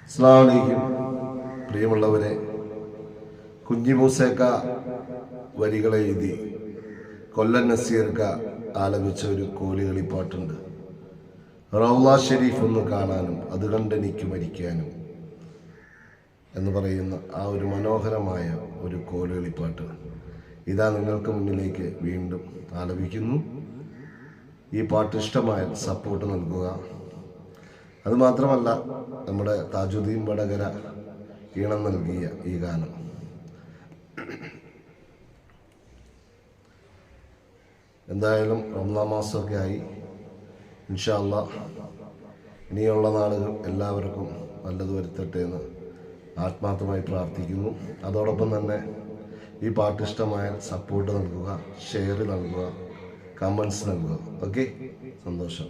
അസ്സലാമു അലൈക്കും. പ്രിയമുള്ളവരെ, കുഞ്ഞി മൂസേക്ക വരികളെ എഴുതി കൊല്ലൻ നസീർക്ക ആലപിച്ച ഒരു കോലുകളി പാട്ടുണ്ട്. റൗള ഷെരീഫ് ഒന്ന് കാണാനും അത് കണ്ടെനിക്ക് മരിക്കാനും എന്ന് പറയുന്ന ആ ഒരു മനോഹരമായ ഒരു കോലുകളിപ്പാട്ട് ഇതാ നിങ്ങൾക്ക് മുന്നിലേക്ക് വീണ്ടും ആലപിക്കുന്നു. ഈ പാട്ട് ഇഷ്ടമായാൽ സപ്പോർട്ട് നൽകുക. അതുമാത്രമല്ല, നമ്മുടെ താജുദ്ദീൻ വടകര ഈണം നൽകിയ ഈ ഗാനം എന്തായാലും റമദാൻ മാസമൊക്കെ ആയി. ഇൻഷാ അല്ലാഹ് ഇനിയുള്ള നാളുകൾ എല്ലാവർക്കും നല്ലത് വരുത്തട്ടെ എന്ന് ആത്മാർത്ഥമായി പ്രാർത്ഥിക്കുന്നു. അതോടൊപ്പം തന്നെ ഈ പാട്ട് ഇഷ്ടമായാൽ സപ്പോർട്ട് നൽകുക, ഷെയർ നൽകുക, കമൻസ് നൽകുക. ഓക്കെ, സന്തോഷം.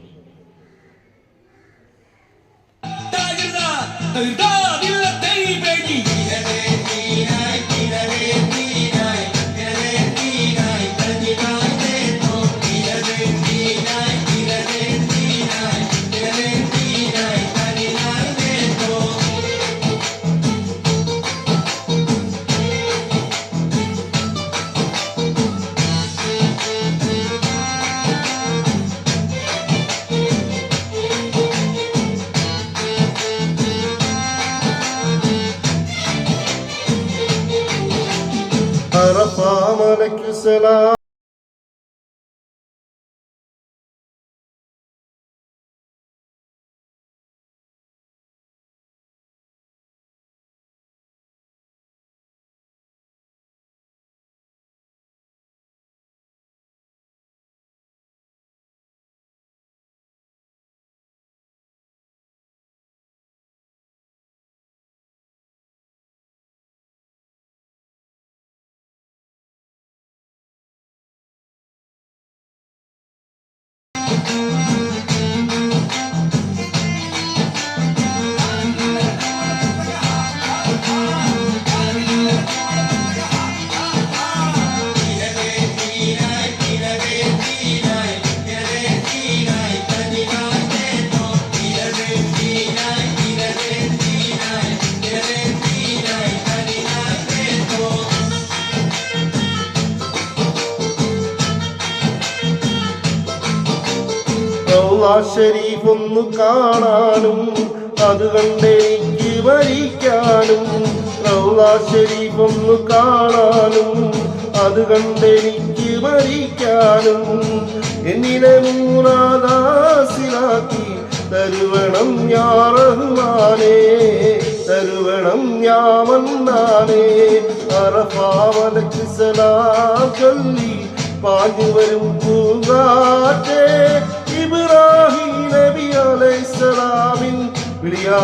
عرفة ملك سلام റൗള ഷെരീഫ് ഒന്ന് കാണാനും അത് കണ്ടെനിക്ക് മരിക്കാനും. റൗള ഷെരീഫ് ഒന്ന് കാണാനും അത് കണ്ടെനിക്ക് മരിക്കാനും. എന്നിനെ മൂറാദാസിലാക്കി തരുവണം യാ റഹ്മാനേ, തരുവണം യാ മന്നാനേ. അറഫാ മലക്ക് സലാം ചൊല്ലി പാഞ്ഞു വരും പൂങ്കാറ്റേ, ഇബ്രാഹിം നബി അലൈഹിസ്സലാമിൻ വിളിയാ